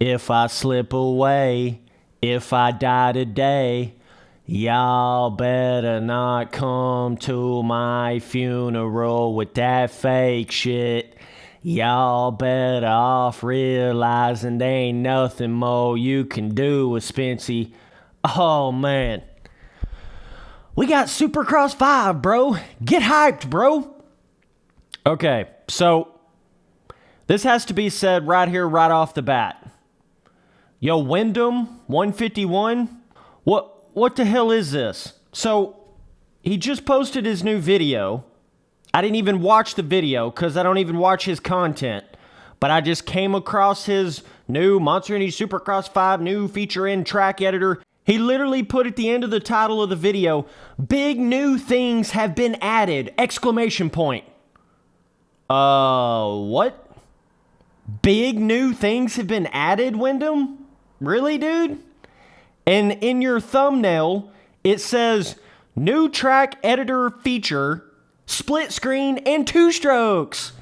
If I slip away, if I die today, y'all better not come to my funeral with that fake shit. Y'all better off realizing there ain't nothing more you can do with Spency. Oh, man. We got Supercross 5, bro. Get hyped, bro. Okay, so this has to be said right here, right off the bat. Yo, Wyndham, 151, what the hell is this? So, he just posted his new video. I didn't even watch the video because I don't even watch his content. But I just came across his new Monster Energy Supercross 5 new feature-in track editor. He literally put at the end of the title of the video, "Big new things have been added!" Exclamation point. What? Big new things have been added, Wyndham? Really, dude? And in your thumbnail, it says, new track editor feature, split screen, and 2-strokes.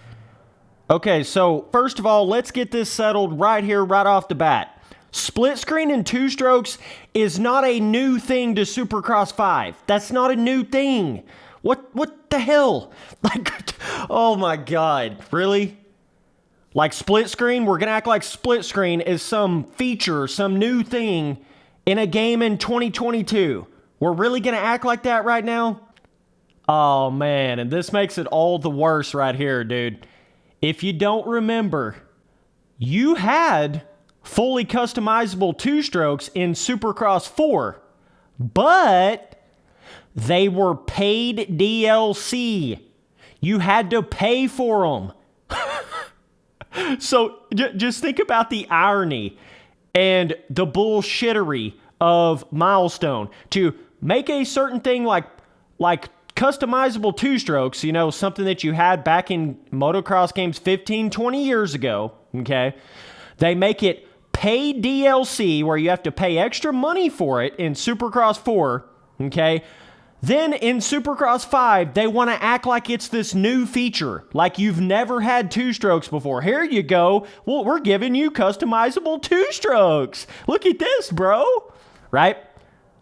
Okay, so first of all, let's get this settled right here, right off the bat. Split screen and 2-strokes is not a new thing to Supercross 5. That's not a new thing. What the hell? Like, oh my God, really? Like split screen? We're going to act like split screen is some feature, some new thing in a game in 2022. We're really going to act like that right now? Oh, man. And this makes it all the worse right here, dude. If you don't remember, you had fully customizable 2-strokes in Supercross 4. But they were paid DLC. You had to pay for them. So just think about the irony and the bullshittery of Milestone to make a certain thing like customizable 2-strokes, you know, something that you had back in motocross games 15, 20 years ago, okay? They make it paid DLC where you have to pay extra money for it in Supercross 4, okay? Then in Supercross 5, they want to act like it's this new feature, like you've never had 2-strokes before. Here you go. Well, we're giving you customizable 2-strokes. Look at this, bro. Right?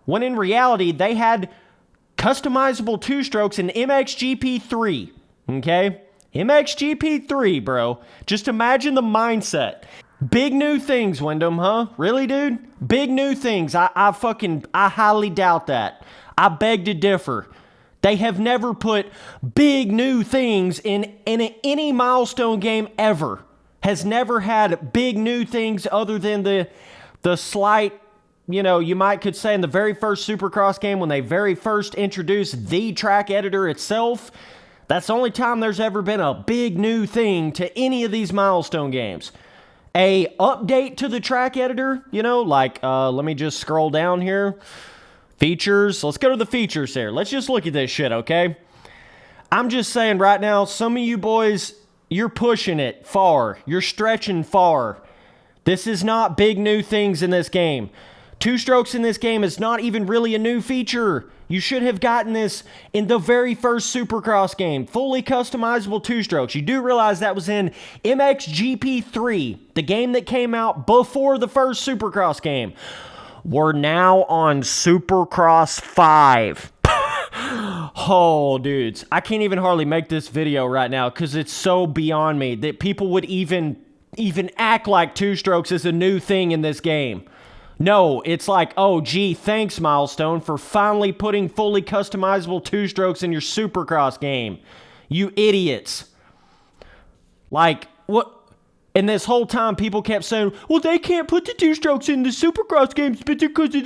When in reality, they had customizable 2-strokes in MXGP3. Okay? MXGP3, bro. Just imagine the mindset. Big new things, Wyndham, huh? Really, dude? Big new things. I highly doubt that. I beg to differ. They have never put big new things in any Milestone game ever. Has never had big new things other than the slight, you know, you could say in the very first Supercross game when they very first introduced the track editor itself. That's the only time there's ever been a big new thing to any of these Milestone games. A update to the track editor, you know, like, let me just scroll down here. Features. Let's go to the features here. Let's just look at this shit, okay? I'm just saying right now, some of you boys, you're pushing it far. You're stretching far. This is not big new things in this game. 2-strokes in this game is not even really a new feature. You should have gotten this in the very first Supercross game. Fully customizable 2-strokes. You do realize that was in MXGP3, the game that came out before the first Supercross game. We're now on Supercross 5. Oh, dudes. I can't even hardly make this video right now because it's so beyond me that people would even act like 2-strokes is a new thing in this game. No, it's like, oh, gee, thanks, Milestone, for finally putting fully customizable 2-strokes in your Supercross game. You idiots. Like, what? And this whole time, people kept saying, well, they can't put the 2-strokes in the Supercross games because of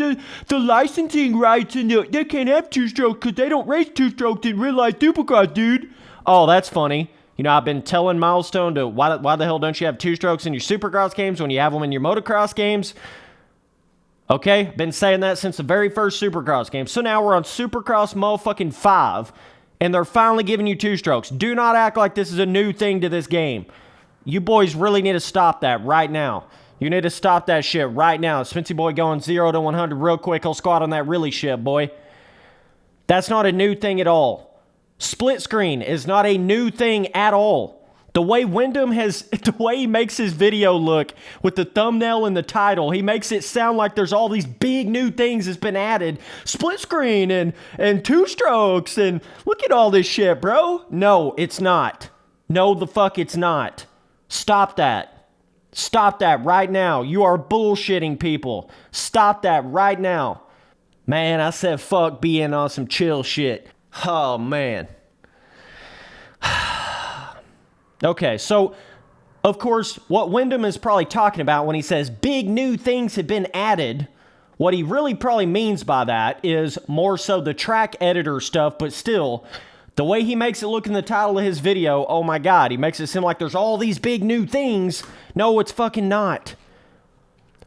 the licensing rights, and they can't have 2-strokes because they don't race 2-strokes in real-life Supercross, dude. Oh, that's funny. You know, I've been telling Milestone to, why the hell don't you have 2-strokes in your Supercross games when you have them in your motocross games? Okay, been saying that since the very first Supercross game. So now we're on Supercross motherfucking 5, and they're finally giving you 2-strokes. Do not act like this is a new thing to this game. You boys really need to stop that right now. You need to stop that shit right now. Spency boy going 0 to 100 real quick. He'll squat on that really shit, boy. That's not a new thing at all. Split screen is not a new thing at all. The way Wyndham the way he makes his video look with the thumbnail and the title, he makes it sound like there's all these big new things that's been added. Split screen and two strokes and look at all this shit, bro. No, it's not. No, the fuck it's not. Stop that. Stop that right now. You are bullshitting people. Stop that right now. Man, I said fuck being on some chill shit. Oh, man. Okay, so, of course, what Wyndham is probably talking about when he says big new things have been added, what he really probably means by that is more so the track editor stuff, but still, the way he makes it look in the title of his video, oh my god, he makes it seem like there's all these big new things. No, it's fucking not.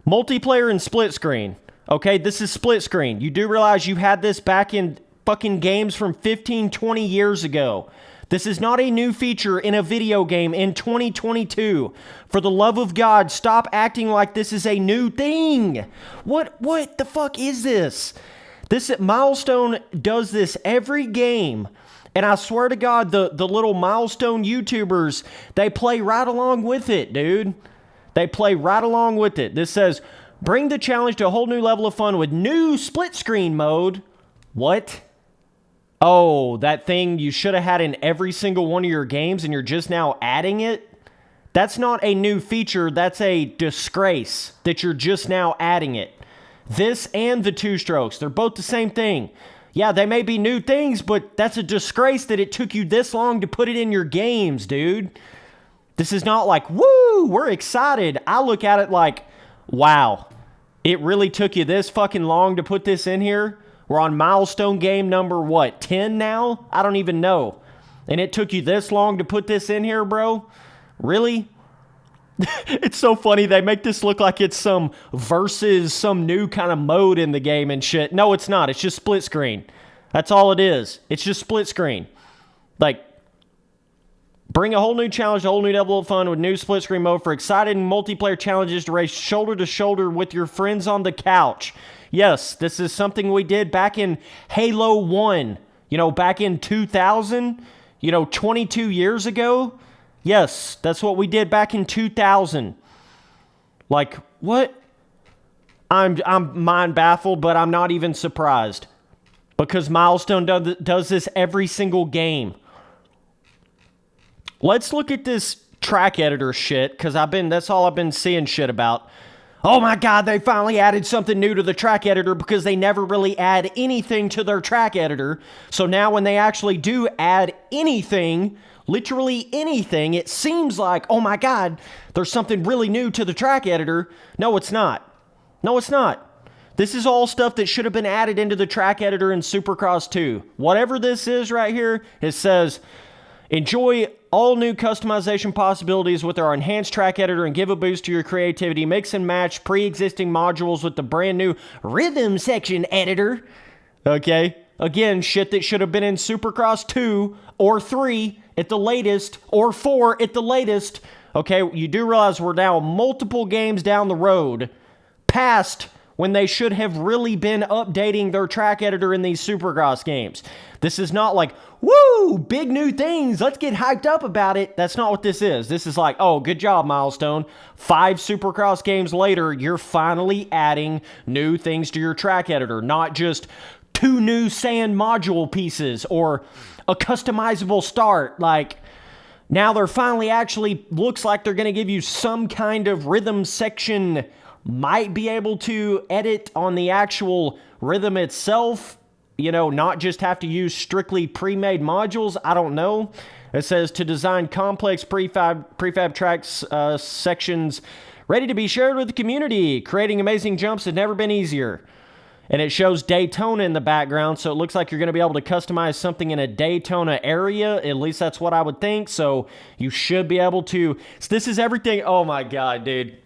Multiplayer and split screen. Okay, this is split screen. You do realize you had this back in fucking games from 15, 20 years ago. This is not a new feature in a video game in 2022. For the love of God, stop acting like this is a new thing. What the fuck is this? Milestone does this every game. And I swear to God, the little Milestone YouTubers, they play right along with it, dude. They play right along with it. This says, bring the challenge to a whole new level of fun with new split screen mode. What? Oh, that thing you should have had in every single one of your games and you're just now adding it? That's not a new feature. That's a disgrace that you're just now adding it. This and the two strokes, they're both the same thing. Yeah, they may be new things, but that's a disgrace that it took you this long to put it in your games, dude. This is not like, woo, we're excited. I look at it like, wow, it really took you this fucking long to put this in here? We're on milestone game number, what, 10 now? I don't even know. And it took you this long to put this in here, bro? Really? It's so funny. They make this look like it's some new kind of mode in the game and shit. No, it's not. It's just split screen. That's all it is. It's just split screen. Like, bring a whole new challenge, a whole new level of fun with new split screen mode for exciting multiplayer challenges to race shoulder to shoulder with your friends on the couch. Yes, this is something we did back in Halo 1, back in 2000, 22 years ago. Yes, that's what we did back in 2000. Like, what? I'm mind baffled, but I'm not even surprised. Because Milestone does this every single game. Let's look at this track editor shit, because that's all I've been seeing shit about. Oh my god, they finally added something new to the track editor because they never really add anything to their track editor. So now when they actually do add anything, literally anything, it seems like, oh my god, there's something really new to the track editor. No, it's not. No, it's not. This is all stuff that should have been added into the track editor in Supercross 2. Whatever this is right here, it says, enjoy all new customization possibilities with our enhanced track editor and give a boost to your creativity. Mix and match pre-existing modules with the brand new rhythm section editor. Okay. Again, shit that should have been in Supercross 2 or 3 at the latest or 4 at the latest. Okay, you do realize we're now multiple games down the road past when they should have really been updating their track editor in these Supercross games. This is not like, woo, big new things, let's get hyped up about it. That's not what this is. This is like, oh, good job, Milestone. 5 Supercross games later, you're finally adding new things to your track editor, not just 2 new sand module pieces or a customizable start. Like, now they're finally actually looks like they're going to give you some kind of rhythm section. Might be able to edit on the actual rhythm itself, not just have to use strictly pre-made modules. I don't know. It says to design complex prefab tracks sections ready to be shared with the community. Creating amazing jumps has never been easier. And it shows Daytona in the background, so it looks like you're going to be able to customize something in a Daytona area. At least that's what I would think. So you should be able to. So this is everything. Oh my god, dude.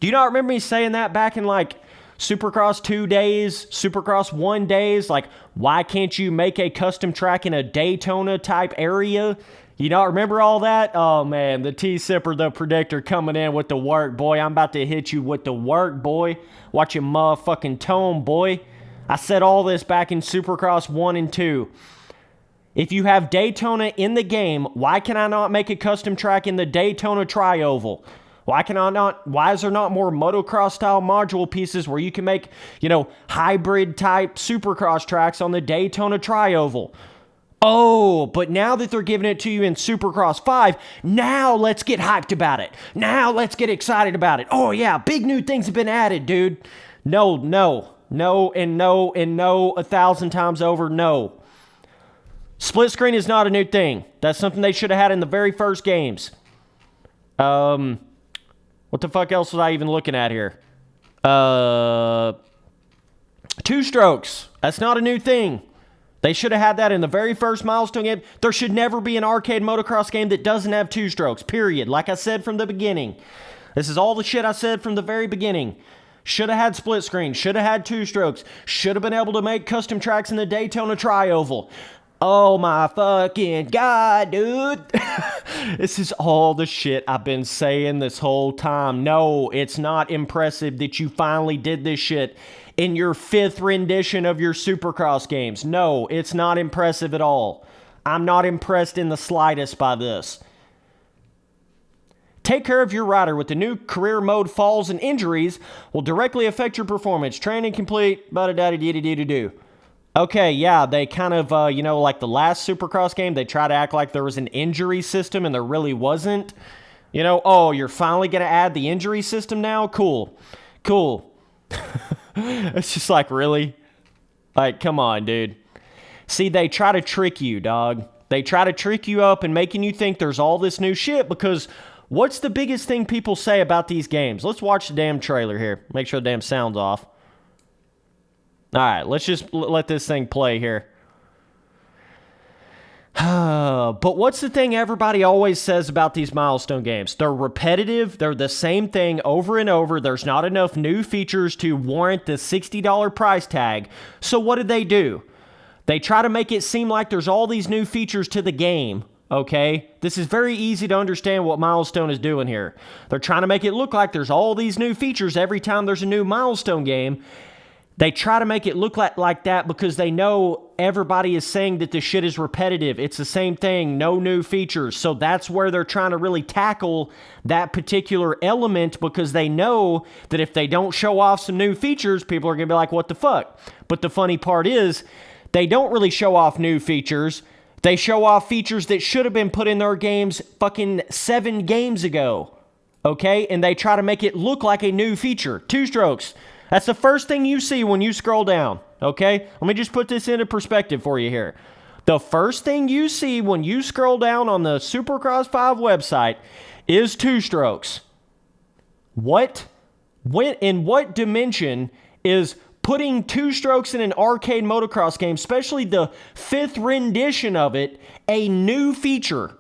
Do you not remember me saying that back in like Supercross 2 days, Supercross 1 days? Like, why can't you make a custom track in a Daytona type area? You not remember all that? Oh man, the T-Sipper, the predictor coming in with the work, boy. I'm about to hit you with the work, boy. Watch your motherfucking tone, boy. I said all this back in Supercross 1 and 2. If you have Daytona in the game, why can I not make a custom track in the Daytona Tri-Oval? Why is there not more motocross style module pieces where you can make, hybrid type Supercross tracks on the Daytona Tri-Oval? Oh, but now that they're giving it to you in Supercross 5, now let's get hyped about it. Now let's get excited about it. Oh yeah, big new things have been added, dude. No, and no, 1,000 times over, no. Split screen is not a new thing. That's something they should have had in the very first games. What the fuck else was I even looking at here? Two strokes. That's not a new thing. They should have had that in the very first Milestone game. There should never be an arcade motocross game that doesn't have two strokes, period. Like I said from the beginning. This is all the shit I said from the very beginning. Should have had split screen. Should have had two strokes. Should have been able to make custom tracks in the Daytona Tri-Oval. Oh my fucking God, dude. This is all the shit I've been saying this whole time. No, it's not impressive that you finally did this shit in your 5th rendition of your Supercross games. No, it's not impressive at all. I'm not impressed in the slightest by this. Take care of your rider with the new career mode. Falls and injuries will directly affect your performance. Training complete. Ba-da-da-da-da-da-da-do. Okay, yeah, they kind of, like the last Supercross game, they try to act like there was an injury system and there really wasn't. Oh, you're finally going to add the injury system now? Cool. It's just like, really? Like, come on, dude. See, they try to trick you, dog. They try to trick you up and making you think there's all this new shit because what's the biggest thing people say about these games? Let's watch the damn trailer here. Make sure the damn sound's off. All right, let's just let this thing play here. But what's the thing everybody always says about these Milestone games? They're repetitive. They're the same thing over and over. There's not enough new features to warrant the $60 price tag. So what did they do? They try to make it seem like there's all these new features to the game. Okay? This is very easy to understand what Milestone is doing here. They're trying to make it look like there's all these new features every time there's a new Milestone game. They try to make it look like that because they know everybody is saying that this shit is repetitive. It's the same thing, no new features. So that's where they're trying to really tackle that particular element because they know that if they don't show off some new features, people are going to be like, what the fuck? But the funny part is they don't really show off new features. They show off features that should have been put in their games fucking 7 games ago. Okay? And they try to make it look like a new feature. Two strokes. That's the first thing you see when you scroll down, okay? Let me just put this into perspective for you here. The first thing you see when you scroll down on the Supercross 5 website is two strokes. In what dimension is putting two strokes in an arcade motocross game, especially the 5th rendition of it, a new feature?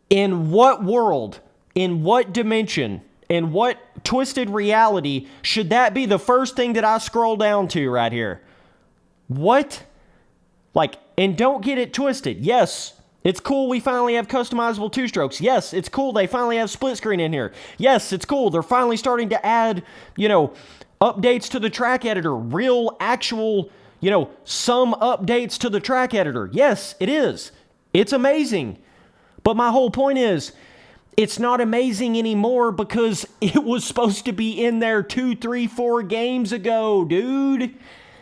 In what world? In what dimension? In what twisted reality should that be the first thing that I scroll down to right here? What? And don't get it twisted. Yes, it's cool we finally have customizable two strokes. Yes, it's cool they finally have split screen in here. Yes, it's cool they're finally starting to add, updates to the track editor. Real, actual, some updates to the track editor. Yes, it is. It's amazing. But my whole point is, it's not amazing anymore because it was supposed to be in there 2, 3, 4 games ago, dude.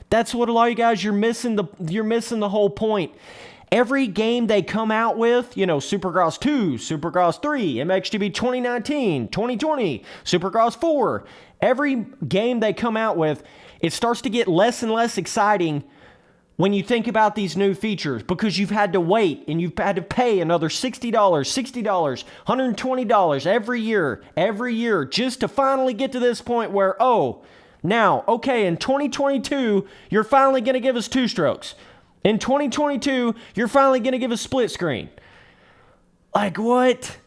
That's what a lot of you guys, you're missing the whole point. Every game they come out with, Supercross 2, Supercross 3, MXGP 2019, 2020, Supercross 4, every game they come out with, it starts to get less and less exciting when you think about these new features, because you've had to wait and you've had to pay another $60, $120 every year, just to finally get to this point where, now, okay, in 2022, you're finally going to give us two strokes. In 2022, you're finally going to give us split screen. Like, what?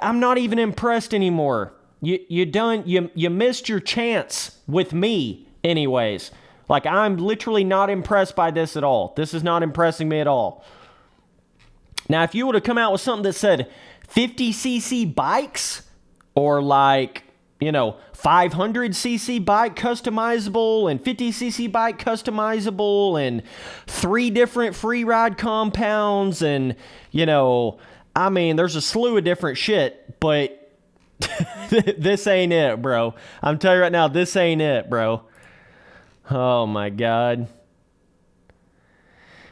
I'm not even impressed anymore. You missed your chance with me anyways. I'm literally not impressed by this at all. This is not impressing me at all. Now, if you would have come out with something that said 50cc bikes or 500cc bike customizable and 50cc bike customizable and 3 different free ride compounds and, there's a slew of different shit, but this ain't it, bro. I'm telling you right now, this ain't it, bro. Oh my God.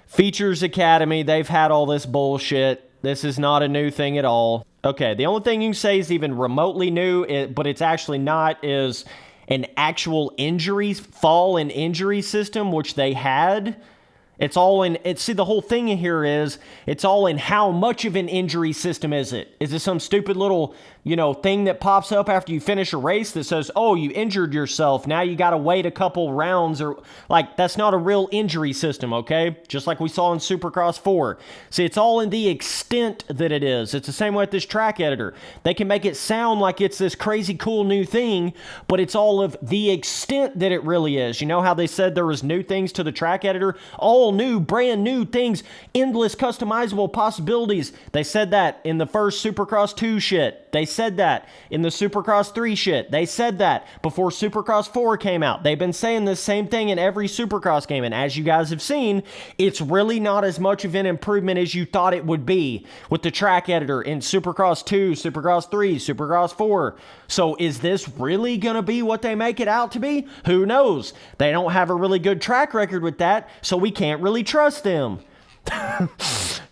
Features Academy, they've had all this bullshit. This is not a new thing at all. Okay, the only thing you can say is even remotely new, but it's actually not, is an actual fall and injury system, which they had. It's all in, see, the whole thing here is, it's all in how much of an injury system is it? Is it some stupid little, thing that pops up after you finish a race that says, oh, you injured yourself, now you gotta wait a couple rounds, or, that's not a real injury system, okay? Just like we saw in Supercross 4. See, it's all in the extent that it is. It's the same way with this track editor. They can make it sound like it's this crazy cool new thing, but it's all of the extent that it really is. You know how they said there was new things to the track editor? All new, brand new things, endless customizable possibilities. They said that in the first Supercross 2 shit. They said that in the Supercross 3 shit. They said that before Supercross 4 came out. They've been saying the same thing in every Supercross game, and as you guys have seen, it's really not as much of an improvement as you thought it would be with the track editor in Supercross 2, Supercross 3, Supercross 4. So is this really gonna be what they make it out to be? Who knows? They don't have a really good track record with that, so we can't really trust them.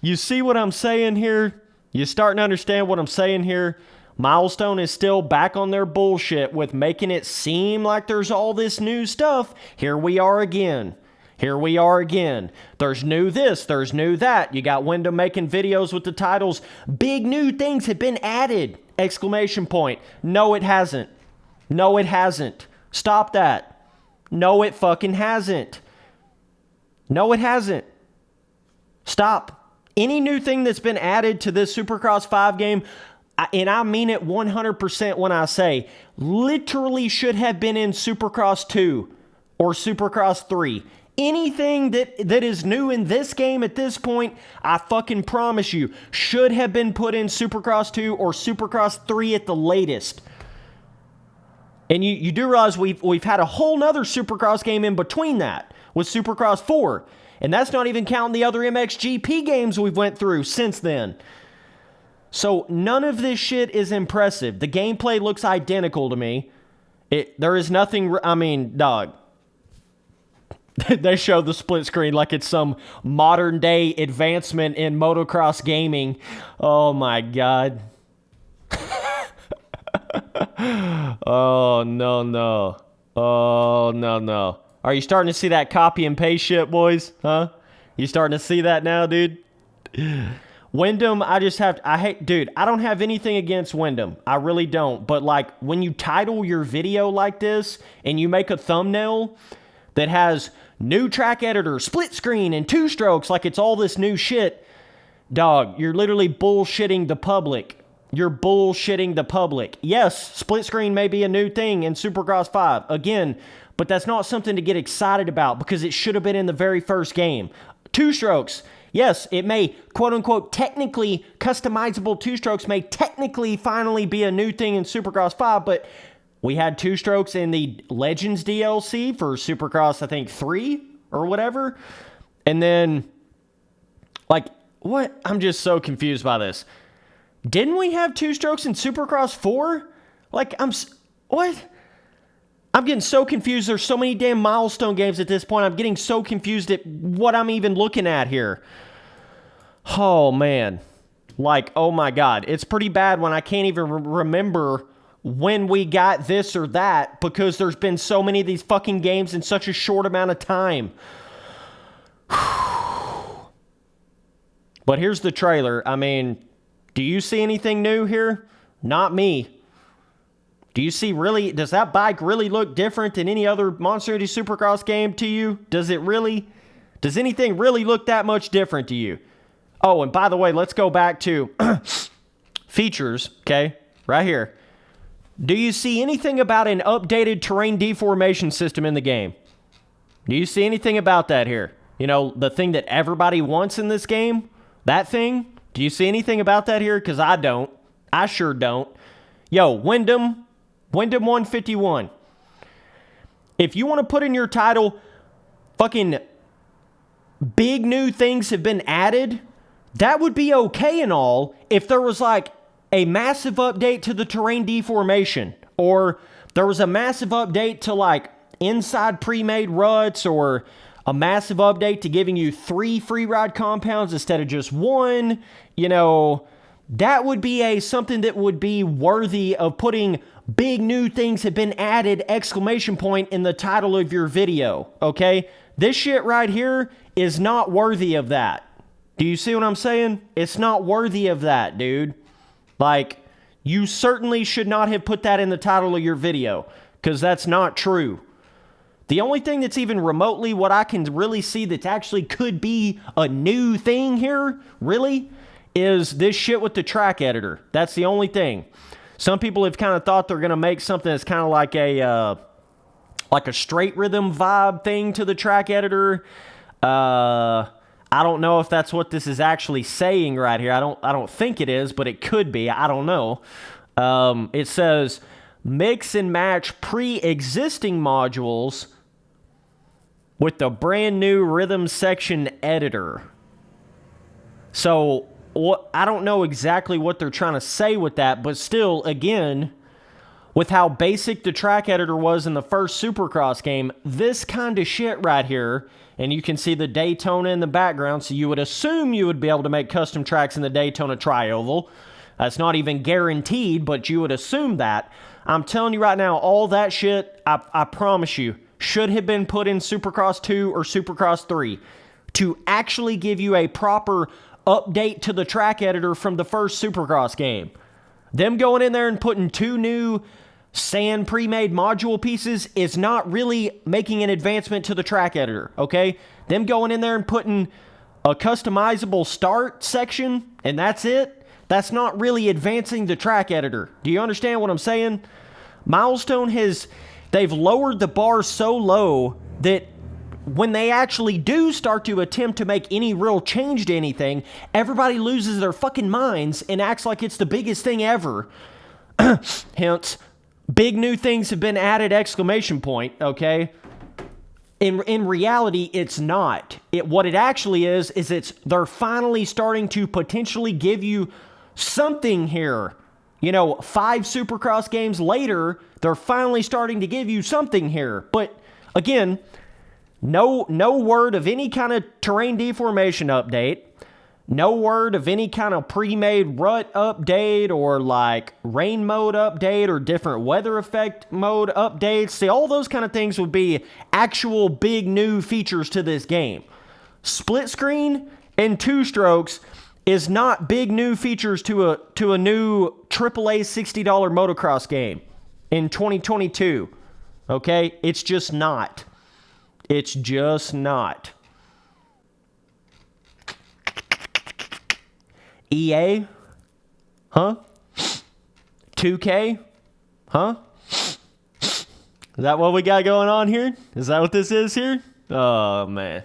You see what I'm saying here? You starting to understand what I'm saying here? Milestone is still back on their bullshit with making it seem like there's all this new stuff. Here we are again. Here we are again. There's new this, there's new that. You got Wyndham making videos with the titles, big new things have been added! Exclamation point. No, it hasn't. No, it hasn't. Stop that. No, it fucking hasn't. No, it hasn't. Stop. Any new thing that's been added to this Supercross 5 game, and I mean it 100% when I say, literally should have been in Supercross 2 or Supercross 3. Anything that is new in this game at this point, I fucking promise you, should have been put in Supercross 2 or Supercross 3 at the latest. And you do realize we've had a whole nother Supercross game in between that with Supercross 4. And that's not even counting the other MXGP games we've went through since then. So none of this shit is impressive. The gameplay looks identical to me. There is nothing, dog. They show the split screen like it's some modern day advancement in motocross gaming. Oh my God. Oh, no. Oh, no. Are you starting to see that copy and paste shit, boys? Huh? You starting to see that now, dude? Wyndham, I don't have anything against Wyndham. I really don't. But when you title your video like this and you make a thumbnail that has new track editor, split screen, and 2 strokes like it's all this new shit, dog, you're literally bullshitting the public. You're bullshitting the public. Yes, split screen may be a new thing in Supercross 5. Again, but that's not something to get excited about because it should have been in the very first game. 2 strokes. Yes, it may, quote-unquote, technically, customizable 2 strokes may technically finally be a new thing in Supercross 5, but we had 2 strokes in the Legends DLC for Supercross, I think, 3 or whatever. And then, what? I'm just so confused by this. Didn't we have 2 strokes in Supercross 4? What? I'm getting so confused. There's so many damn milestone games at this point. I'm getting so confused at what I'm even looking at here. Oh, man. Oh, my God. It's pretty bad when I can't even remember when we got this or that because there's been so many of these fucking games in such a short amount of time. But here's the trailer. Do you see anything new here? Not me. Do you see does that bike really look different than any other Monster Energy Supercross game to you? Does anything really look that much different to you? Oh, and by the way, let's go back to features, okay? Right here. Do you see anything about an updated terrain deformation system in the game? Do you see anything about that here? The thing that everybody wants in this game? That thing? Do you see anything about that here? Because I don't. I sure don't. Yo, Wyndham, Wyndham 151. If you want to put in your title, fucking big new things have been added, that would be okay and all if there was like a massive update to the terrain deformation, or there was a massive update to like inside pre-made ruts, or a massive update to giving you 3 free ride compounds instead of just 1. You know, that would be something that would be worthy of putting big new things have been added ! In the title of your video, okay? This shit right here is not worthy of that. Do you see what I'm saying? It's not worthy of that, dude. Like, you certainly should not have put that in the title of your video, because that's not true. The only thing that's even remotely what I can really see that actually could be a new thing here, really, is this shit with the track editor. That's the only thing. Some people have kind of thought they're going to make something that's kind of like a straight rhythm vibe thing to the track editor. I don't know if that's what this is actually saying right here. I don't think it is, but it could be. I don't know. It says mix and match pre-existing modules with the brand new rhythm section editor. So I don't know exactly what they're trying to say with that, but still, again, with how basic the track editor was in the first Supercross game, this kind of shit right here, and you can see the Daytona in the background, so you would assume you would be able to make custom tracks in the Daytona Tri-Oval. That's not even guaranteed, but you would assume that. I'm telling you right now, all that shit, I promise you, should have been put in Supercross 2 or Supercross 3 to actually give you a proper update to the track editor from the first Supercross game. Them going in there and putting 2 new sand pre-made module pieces is not really making an advancement to the track editor, okay? Them going in there and putting a customizable start section, and that's it, that's not really advancing the track editor. Do you understand what I'm saying? Milestone they've lowered the bar so low that when they actually do start to attempt to make any real change to anything, everybody loses their fucking minds and acts like it's the biggest thing ever. Hence, big new things have been added! Okay? In reality, it's not. What it actually is they're finally starting to potentially give you something here. You know, 5 Supercross games later, they're finally starting to give you something here. But, again, no word of any kind of terrain deformation update. No word of any kind of pre-made rut update or like rain mode update or different weather effect mode updates. See, all those kind of things would be actual big new features to this game. Split screen and 2 strokes is not big new features to a new AAA $60 motocross game in 2022. Okay? It's just not. It's just not. EA? Huh? 2K? Huh? Is that what we got going on here? Is that what this is here? Oh, man.